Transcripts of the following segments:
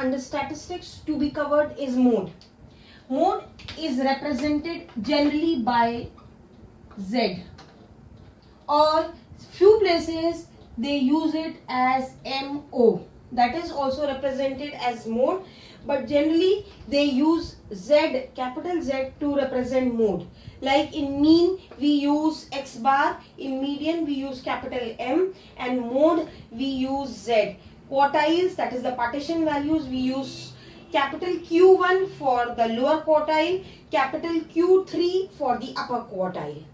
under statistics to be covered is mode. Mode is represented generally by Z, or few places they use it as MO, that is also represented as mode, but generally they use Z, capital Z, to represent mode. Like in mean we use X bar, in median we use capital M, and mode we use Z. Quartiles, that is the partition values, we use capital Q1 for the lower quartile, capital Q3 for the upper quartile.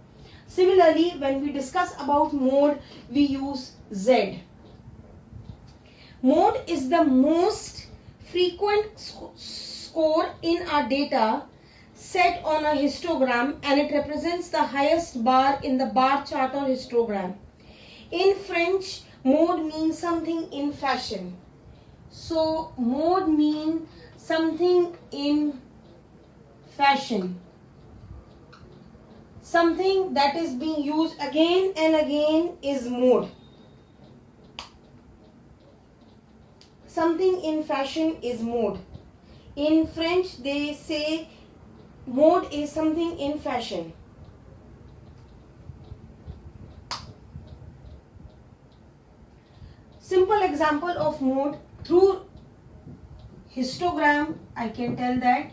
Similarly, when we discuss about mode, we use Z. Mode is the most frequent score in our data set on a histogram, and it represents the highest bar in the bar chart or histogram. In French, mode means something in fashion. So, mode means something in fashion. Something that is being used again and again is mode. Something in fashion is mode. In French, they say mode is something in fashion. Simple example of mode through histogram, I can tell that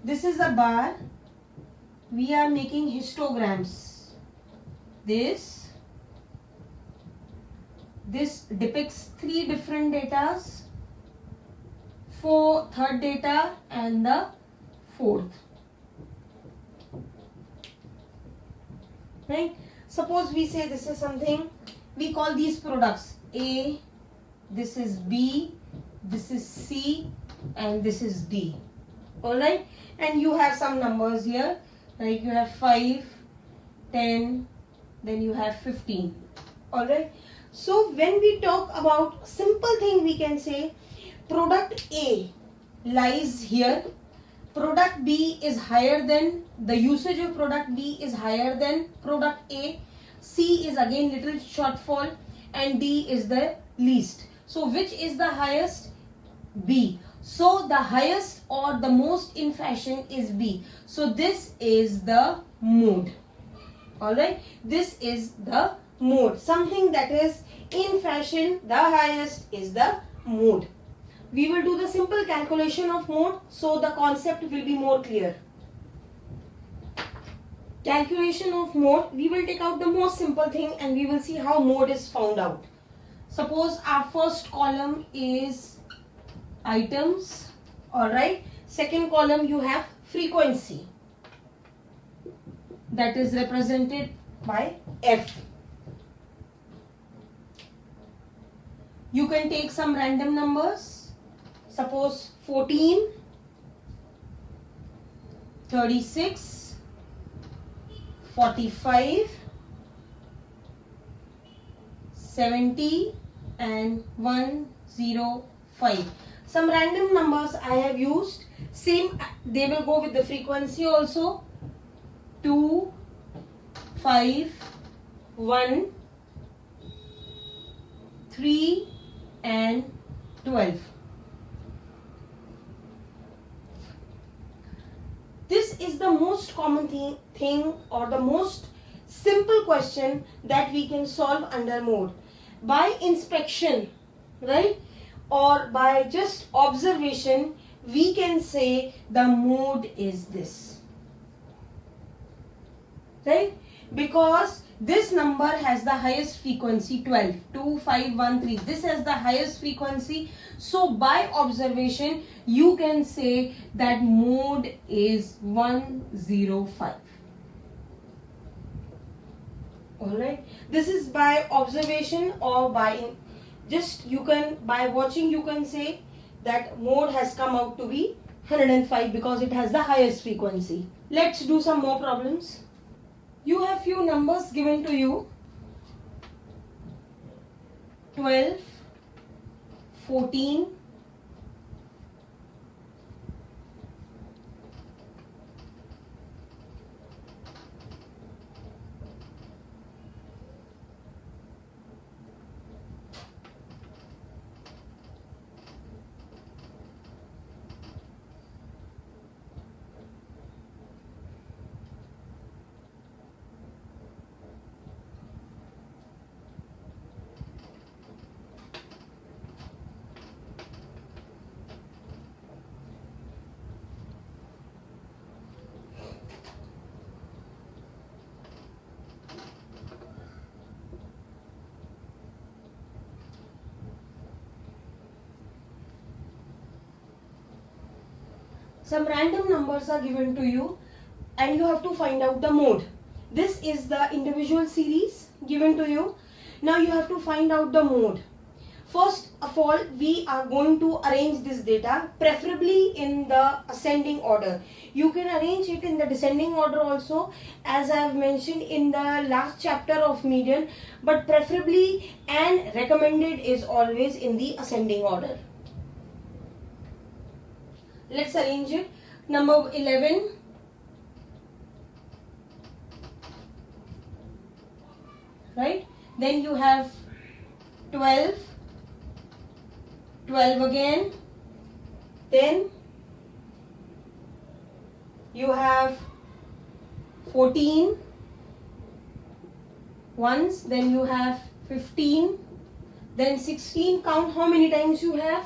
this is a bar. We are making histograms. This depicts three different datas, third data and the fourth. Right? Suppose we say this is something, we call these products A, this is B, this is C, and this is D. Alright? And you have some numbers here, like you have 5, 10, then you have 15. Alright? So when we talk about simple thing, we can say product A lies here, product B is higher than, the usage of product B is higher than product A, C is again little shortfall, and D is the least. So which is the highest? B. So the highest or the most in fashion is B. So this is the mode. Alright, this is the mode. Something that is in fashion, the highest is the mode. We will do the simple calculation of mode so the concept will be more clear. Calculation of mode, we will take out the most simple thing and we will see how mode is found out. Suppose our first column is items, alright. Second column you have frequency, that is represented by F. You can take some random numbers, suppose 14, 36, 45, 70 and 105. Some random numbers I have used. Same, they will go with the frequency also. 2, 5, 1, 3 and 12. This is the most common thing or the most simple question that we can solve under mode. By inspection, right, or by just observation, we can say the mode is this, right? Because this number has the highest frequency 12, 2, 5, 1, 3. This has the highest frequency. So by observation, you can say that mode is 105. Alright. This is by observation or by just you can, by watching you can say that mode has come out to be 105 because it has the highest frequency. Let's do some more problems. You have few numbers given to you, 12, 14, 13, some random numbers are given to you and you have to find out the mode. This is the individual series given to you. Now you have to find out the mode. First of all, we are going to arrange this data preferably in the ascending order. You can arrange it in the descending order also, as I have mentioned in the last chapter of median, but preferably and recommended is always in the ascending order. Let's arrange it. Number 11. Right? Then you have 12. 12 again. Then you have 14 once. Then you have 15. Then 16. Count how many times you have.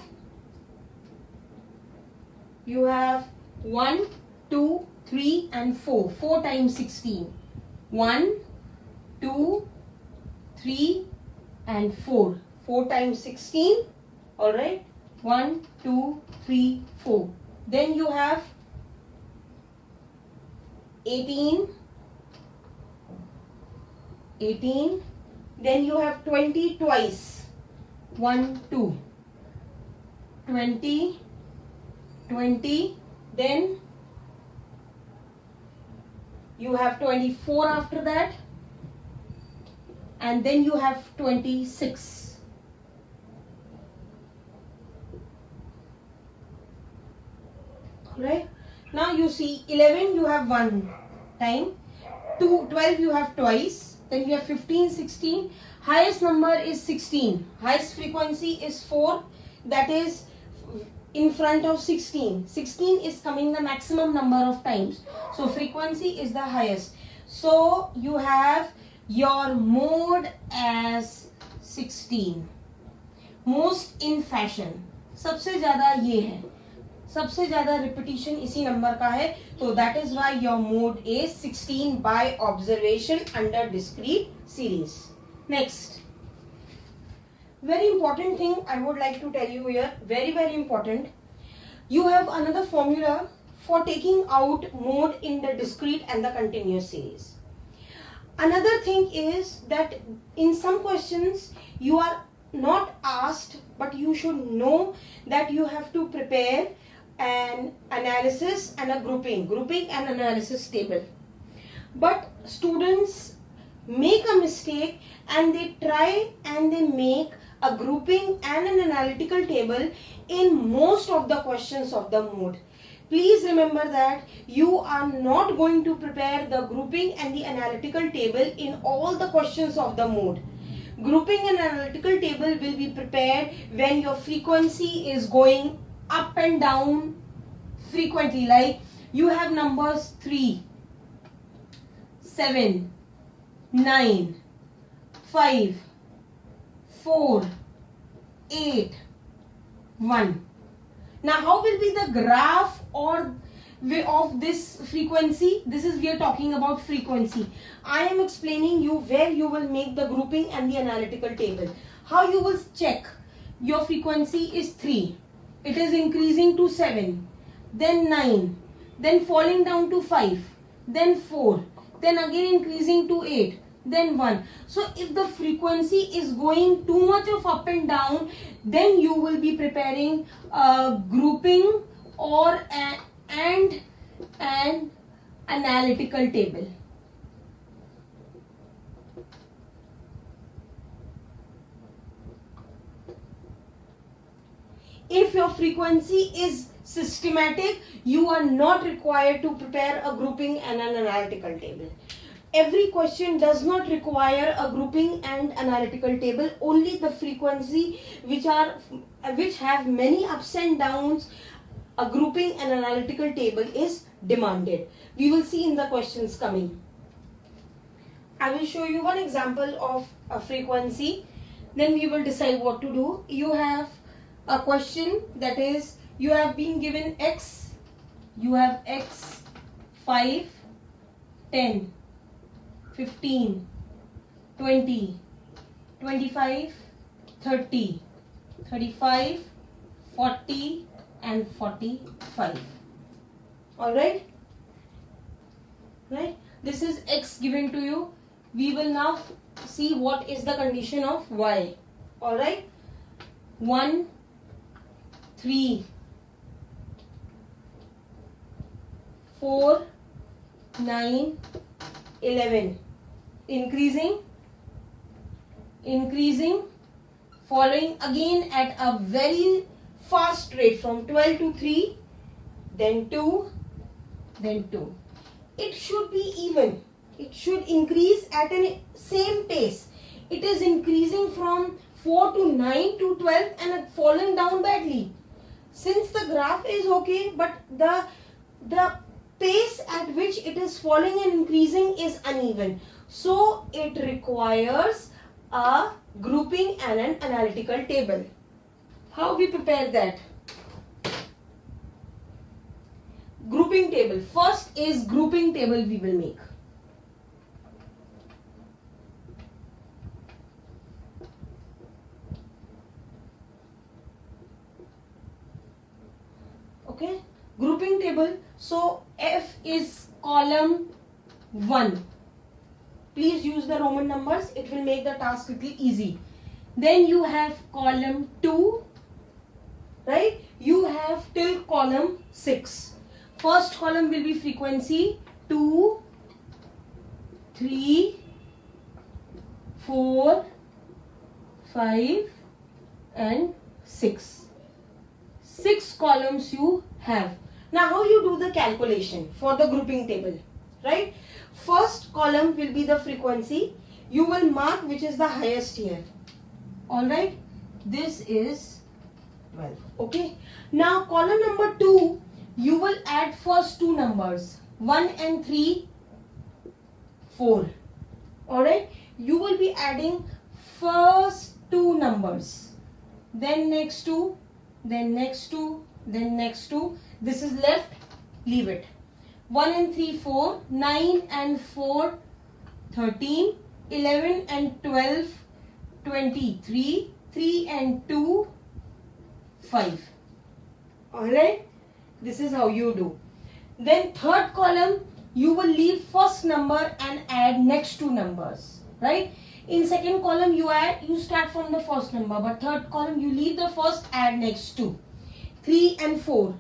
You have 1, 2, 3 and 4. 4 times 16. 1, 2, 3 and 4. 4 times 16. Alright. 1, 2, 3, 4. Then you have 18. 18. Then you have 20 twice. 1, 2. 20. 20, then you have 24 after that, and then you have 26. Alright, now you see 11 you have one time, 12 you have twice, then you have 15, 16, highest number is 16, highest frequency is 4, that is in front of 16. 16 is coming the maximum number of times. So frequency is the highest. So you have your mode as 16. Most in fashion. सबसे ज़्यादा ये है. सबसे ज़्यादा repetition इसी number का है. So that is why your mode is 16 by observation under discrete series. Next. Very important thing I would like to tell you here, very important. You have another formula for taking out mode in the discrete and the continuous series. Another thing is that in some questions you are not asked, but you should know that you have to prepare an analysis and a grouping and analysis table. But students make a mistake and they try and they make a grouping and an analytical table in most of the questions of the mode. Please remember that you are not going to prepare the grouping and the analytical table in all the questions of the mode. Grouping and analytical table will be prepared when your frequency is going up and down frequently, like you have numbers 3, 7, 9, 5, 4, 8, 1. Now how will be the graph or of this frequency? This is, we are talking about frequency. I am explaining you where you will make the grouping and the analytical table. How you will check your frequency is 3. It is increasing to 7, then 9, then falling down to 5, then 4, then again increasing to 8. Then 1. So if the frequency is going too much of up and down, then you will be preparing a grouping or an analytical table. If your frequency is systematic, you are not required to prepare a grouping and an analytical table. Every question does not require a grouping and analytical table. Only the frequency which have many ups and downs, a grouping and analytical table is demanded. We will see in the questions coming. I will show you one example of a frequency. Then we will decide what to do. You have a question that is, you have been given x. You have x, 5, 10. 15, 20, 25, 30, 35, 40 and 45. Alright? Right? This is x given to you. We will now see what is the condition of y. Alright? 1, 3, 4, 9, 11. Increasing, following again at a very fast rate from 12 to 3, then 2, then 2. It should be even. It should increase at a same pace. It is increasing from 4 to 9 to 12 and falling down badly. Since the graph is okay, but the pace at which it is falling and increasing is uneven. So it requires a grouping and an analytical table. How we prepare that? Grouping table. First is grouping table we will make. Okay, grouping table. So F is column 1. Please use the Roman numbers. It will make the task little easy. Then you have column 2. Right? You have till column 6. First column will be frequency 2, 3, 4, 5 and 6. 6 columns you have. Now how you do the calculation for the grouping table, right? First column will be the frequency. You will mark which is the highest here. Alright, this is 12. Okay. Now column number 2, you will add first two numbers 1 and 3, 4. Alright, you will be adding first two numbers, then next two, then next two, then next two. This is left, leave it. 1 and 3, 4, 9 and 4, 13, 11 and 12, 23, 3 and 2, 5. Alright, this is how you do. Then third column, you will leave first number and add next two numbers, right? In second column, you start from the first number, but third column, you leave the first, add next two. 3 and 4.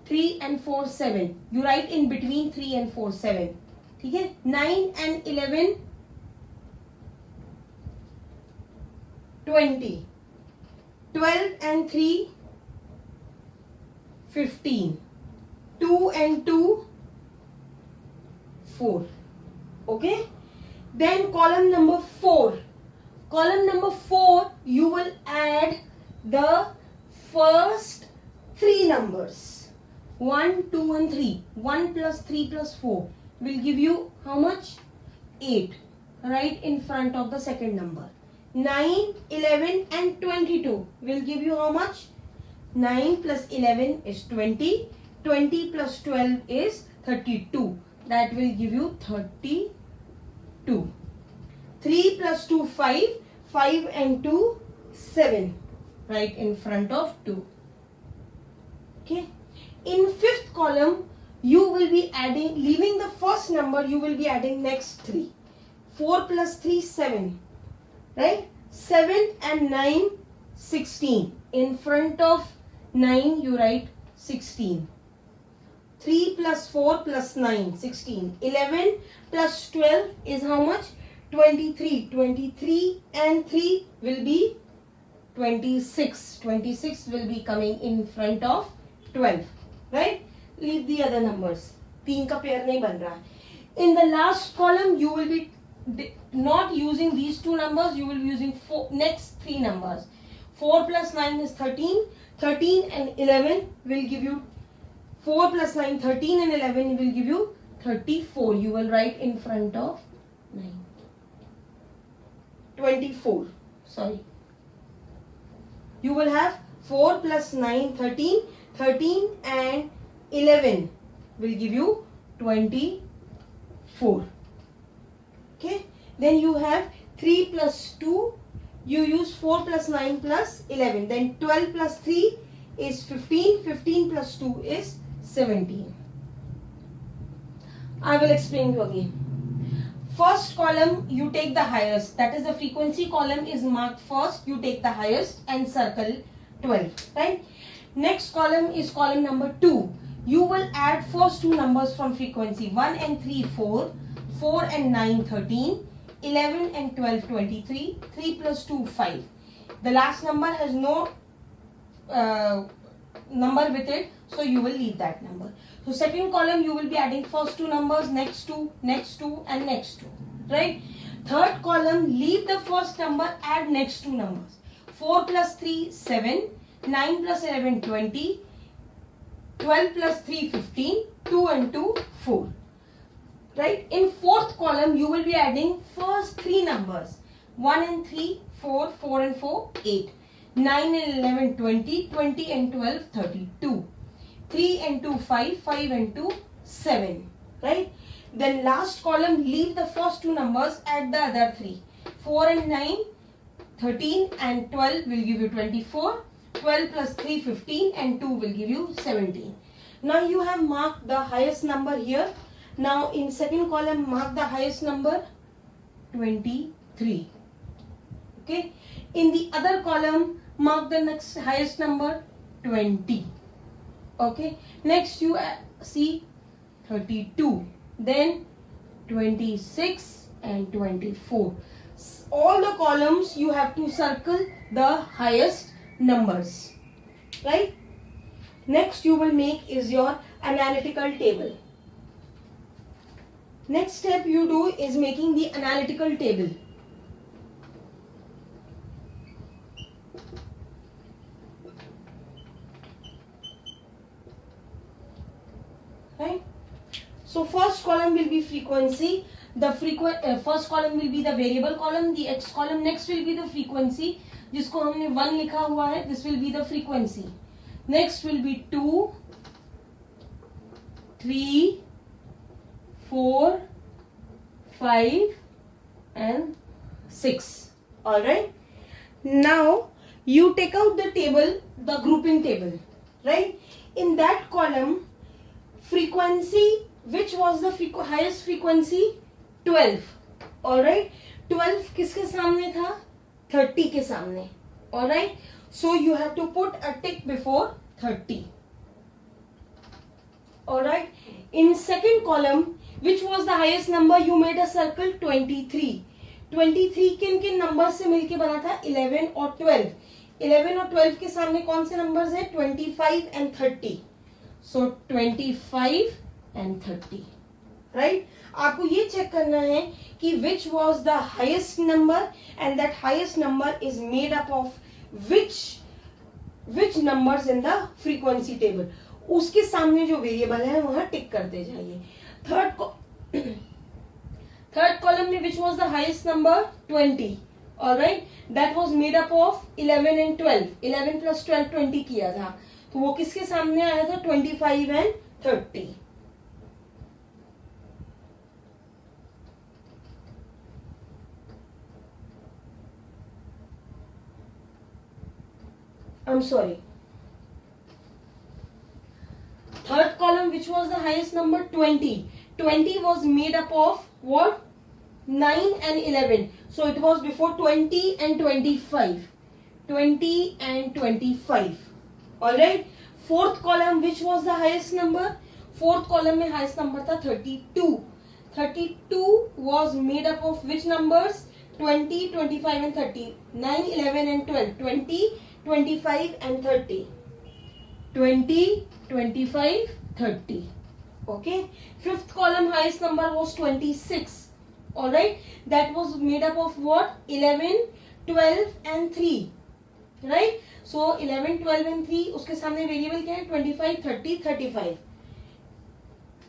3 and 4, 7. You write in between 3 and 4, 7. Okay? 9 and 11, 20. 12 and 3, 15. 2 and 2, 4. Okay? Then column number 4. Column number 4, you will add the first three numbers. 1, 2 and 3. 1 plus 3 plus 4 will give you how much? 8. Right in front of the second number. 9, 11 and 22 will give you how much? 9 plus 11 is 20. 20 plus 12 is 32. That will give you 32. 3 plus 2, 5. 5 and 2, 7. Right in front of 2. Okay. In fifth column, you will be adding, leaving the first number, you will be adding next 3. 4 plus 3, 7. Right? 7 and 9, 16. In front of 9, you write 16. 3 plus 4 plus 9, 16. 11 plus 12 is how much? 23. 23 and 3 will be 26. 26 will be coming in front of 12. Right? Leave the other numbers. 3 का pair नहीं बन रहा. In the last column, you will be not using these two numbers. You will be using next three numbers. 4 plus 9 is 13. 13 and 11 will give you 4 plus 9, 13 and 11 will give you 34. You will write in front of 9. 24. Sorry. You will have 4 plus 9, 13. 13 and 11 will give you 24. Okay. Then you have 3 plus 2. You use 4 plus 9 plus 11. Then 12 plus 3 is 15. 15 plus 2 is 17. I will explain you again. First column you take the highest, that is the frequency column is marked first, you take the highest and circle 12, right? Next column is column number 2. You will add first two numbers from frequency, 1 and 3 4, 4 and 9 13, 11 and 12 23, 3 plus 2 5. The last number has no number with it, so you will leave that number. So second column you will be adding first two numbers, next two and next two, right? Third column, leave the first number, add next two numbers. 4 plus 3 7, 9 plus 11 20, 12 plus 3 15, 2 and 2 4, right? In fourth column you will be adding first three numbers, 1 and 3 4, 4 and 4 8, 9 and 11 20, 20 and 12 32, 3 and 2 5, 5 and 2 7, right? Then last column, leave the first two numbers, add the other three. 4 and 9 13 and 12 will give you 24, 12 plus 3 15 and 2 will give you 17. Now you have marked the highest number here. Now in second column mark the highest number 23. Okay. In the other column mark the next highest number 20. Okay. Next you see 32. Then 26 and 24. All the columns you have to circle the highest numbers, right? Next you will make is your analytical table. Next step you do is making the analytical table. Right? So first column will be frequency. The first column will be the variable column. The x column next will be the frequency. जिसको हमने 1 लिखा हुआ है. This will be the frequency. Next will be 2, 3, 4, 5 and 6. All right. Now you take out the table, the grouping table, right? In that column, frequency, which was the highest frequency? 12. All right. 12 किसके सामने था? 30 के सामने. All right. So you have to put a tick before 30. All right. In second column, which was the highest number? You made a circle 23. 23 किन number से मिलके बना था? 11 और 12. 11 और 12 के सामने कौन से नंबर्स हैं? 25 and 30. So 25 and 30. Right? आपको ये चेक करना है कि which was the highest number and that highest number is made up of which numbers in the frequency table. उसके सामने जो वेरिएबल है वहां टिक करते जाइए. Third column में which was the highest number? 20. Alright, that was made up of 11 and 12. 11 plus 12 20 किया था. तो वो किसके सामने आया था? 25 and 30. I'm sorry. Third column, which was the highest number? 20. 20 was made up of what? 9 and 11. So it was before 20 and 25. 20 and 25. Alright. Fourth column, which was the highest number? Fourth column में highest number था 32. 32 was made up of which numbers? 20, 25 and 30. 9, 11 and 12. 20, 25 and 30. 20, 25, 30. Okay. Fifth column highest number was 26. Alright. That was made up of what? 11, 12 and 3. Right. So 11, 12 and 3. उसके सामने variable क्या है? 25, 30, 35.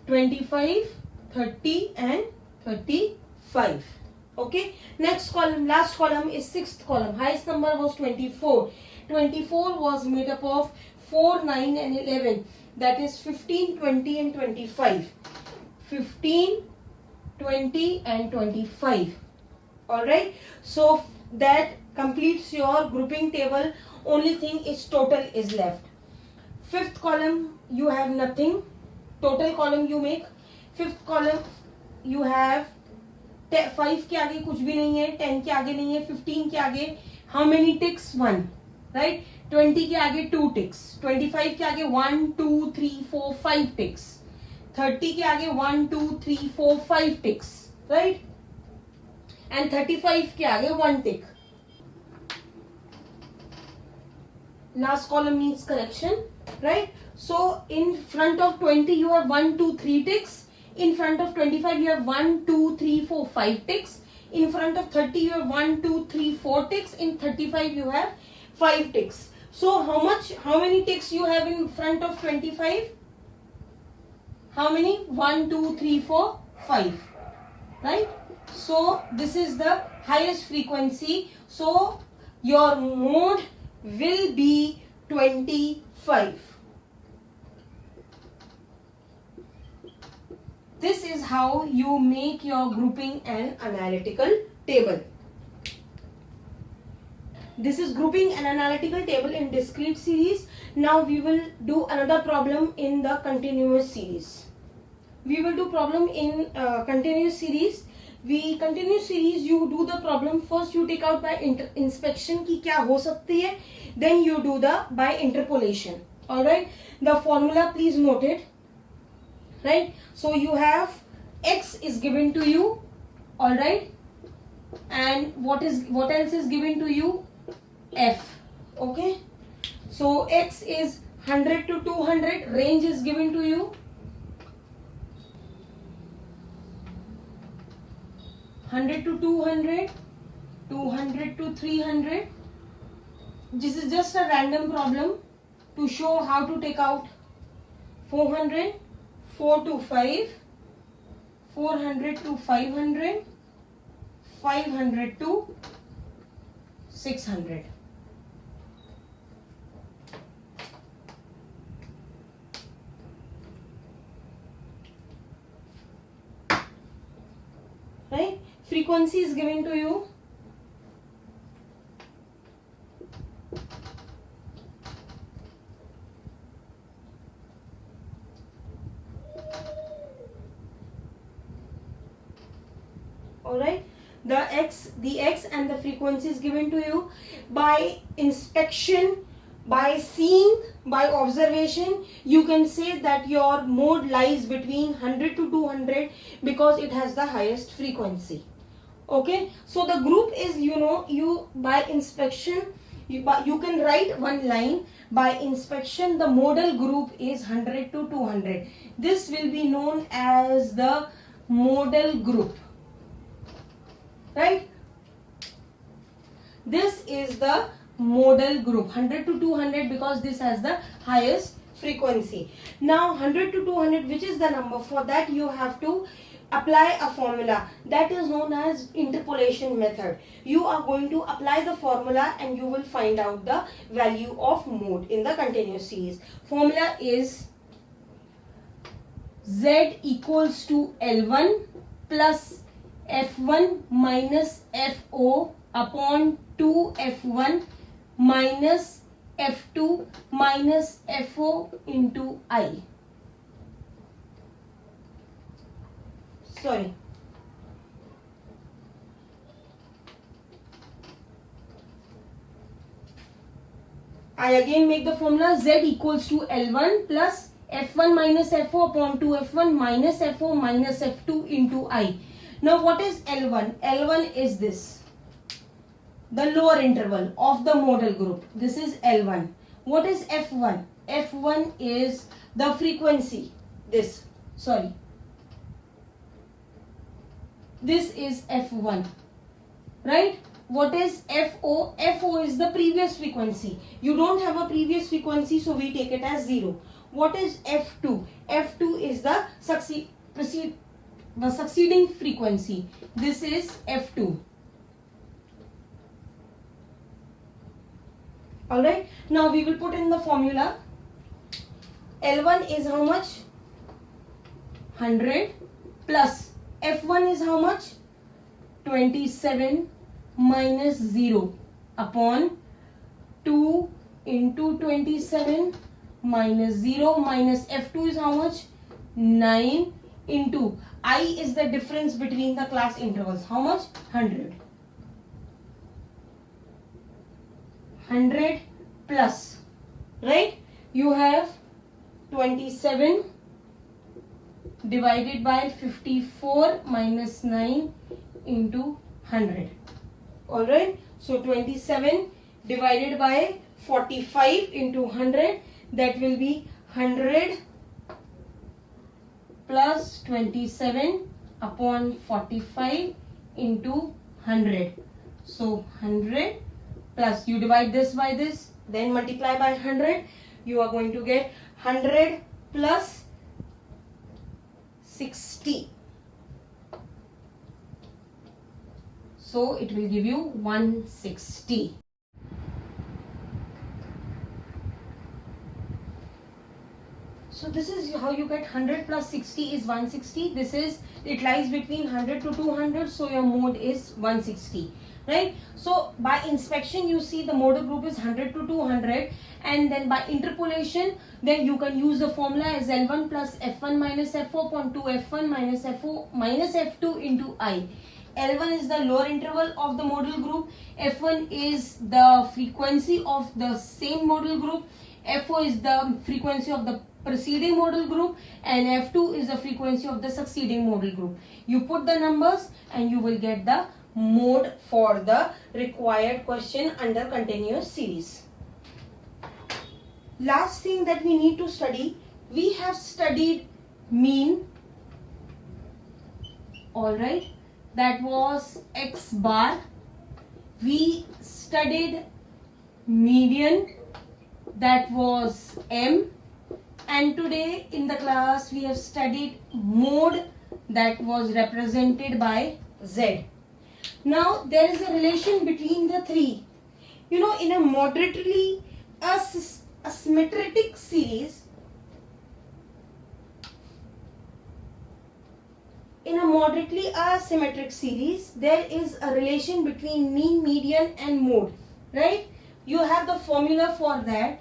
25, 30 and 35. Okay. Next column, last column is sixth column. Highest number was 24. 24 was made up of 4, 9 and 11. That is 15, 20 and 25. 15, 20 and 25. Alright. So that completes your grouping table. Only thing is total is left. Fifth column you have nothing. Total column you make. Fifth column you have 5 के आगे कुछ भी नहीं है, 10 के आगे नहीं है, 15 के आगे हाउ मेनी टिक्स 1, राइट. 20 के आगे 2 टिक्स, 25 के आगे 1 2 3 4 5 टिक्स, 30 के आगे 1 2 3 4 5 टिक्स, राइट. एंड 35 के आगे 1 टिक. Last column needs correction, right? So in front of 20 you have 1 2 3 ticks. In front of 25 you have 1 2 3 4 5 ticks. In front of 30 you have 1 2 3 4 ticks. In 35 you have 5 ticks. So how many ticks you have in front of 25? How many? 1 2 3 4 5, right? So this is the highest frequency. So your mode will be 25. This is how you make your grouping and analytical table. This is grouping and analytical table in discrete series. Now we will do another problem in the continuous series. We will do problem in continuous series. Continuous series you do the problem first, you take out by inspection की क्या हो सकती है, then you do the by interpolation. All right, the formula please note it, right? So you have x is given to you, all right, and what else is given to you? F. Okay, so x is 100 to 200, range is given to you 100 to 200, 200 to 300. This is just a random problem to show how to take out 400, 4 to 5, 400 to 500, 500 to 600. Right? Frequency is given to you. Alright, the x and the frequency is given to you. By inspection, by seeing, by observation, you can say that your mode lies between 100 to 200 because it has the highest frequency. Okay, so the group is, you by inspection, you can write one line. By inspection, the modal group is 100 to 200. This will be known as the modal group. Right? This is the modal group, 100 to 200, because this has the highest frequency. Now 100 to 200, which is the number? For that you have to apply a formula that is known as interpolation method. You are going to apply the formula and you will find out the value of mode in the continuous series. Formula is Z equals to L1 plus F1 minus FO upon 2F1 minus F2 minus FO into I. Sorry. I again make the formula Z equals to L1 plus F1 minus FO upon 2F1 minus FO minus F2 into I. Now what is L1? L1 is this, the lower interval of the modal group. This is L1. What is F1? F1 is the frequency. This is F1, right? What is FO? FO is the previous frequency. You don't have a previous frequency, so we take it as 0. What is F2? F2 is the succeeding frequency. This is F2. Alright, now we will put in the formula. L1 is how much? 100 plus F1 is how much? 27 minus 0 upon 2 into 27 minus 0 minus F2 is how much? 9 into I is the difference between the class intervals. How much? 100. 100 plus, right? You have 27 divided by 54 minus 9 into 100. Alright, so 27 divided by 45 into 100, that will be 100 plus 27 upon 45 into 100. So 100 plus, you divide this by this, then multiply by 100, you are going to get 100 plus 60. So it will give you 160. So this is how you get 100 plus 60 is 160. This is, it lies between 100 to 200, so your mode is 160, right? So by inspection you see the modal group is 100 to 200, and then by interpolation then you can use the formula as L1 plus F1 minus F4 upon 2F1 minus F4 minus F2 into I. L1 is the lower interval of the modal group, F1 is the frequency of the same modal group, F4 is the frequency of the preceding modal group, and F2 is the frequency of the succeeding modal group. You put the numbers and you will get the mode for the required question under continuous series. Last thing that we need to study, we have studied mean, alright, that was X bar. We studied median, that was M. And today in the class we have studied mode, that was represented by Z. Now there is a relation between the three. You know, in a moderately asymmetric series, there is a relation between mean, median and mode, right? You have the formula for that.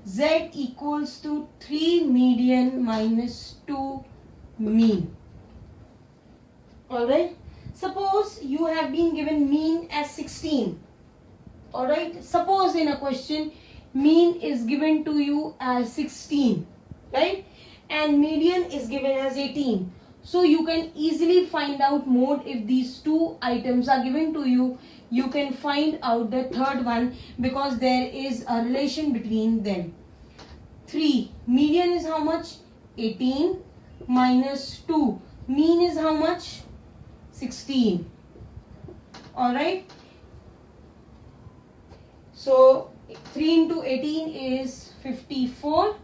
Z equals to 3 median minus 2 mean. Alright. Suppose you have been given mean as 16. Alright. Suppose in a question mean is given to you as 16. Right. And median is given as 18. So you can easily find out mode if these two items are given to you. You can find out the third one because there is a relation between them. 3. Median is how much? 18 minus 2. Mean is how much? 16. Alright. So 3 into 18 is 54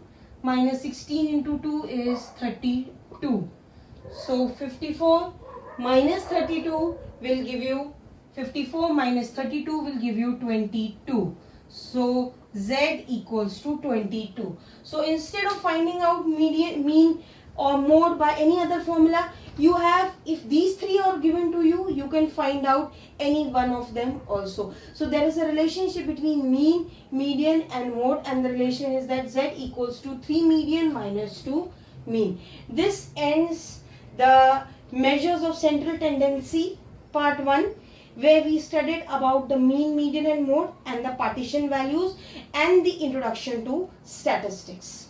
minus 16 into 2 is 32. So 54 minus 32 will give you 54 minus 32 will give you 22. So Z equals to 22. So instead of finding out median, mean or mode by any other formula, you have, if these three are given to you, you can find out any one of them also. So there is a relationship between mean, median and mode, and the relation is that Z equals to 3 median minus 2 mean. This ends the measures of central tendency part 1, where we studied about the mean, median and mode and the partition values and the introduction to statistics.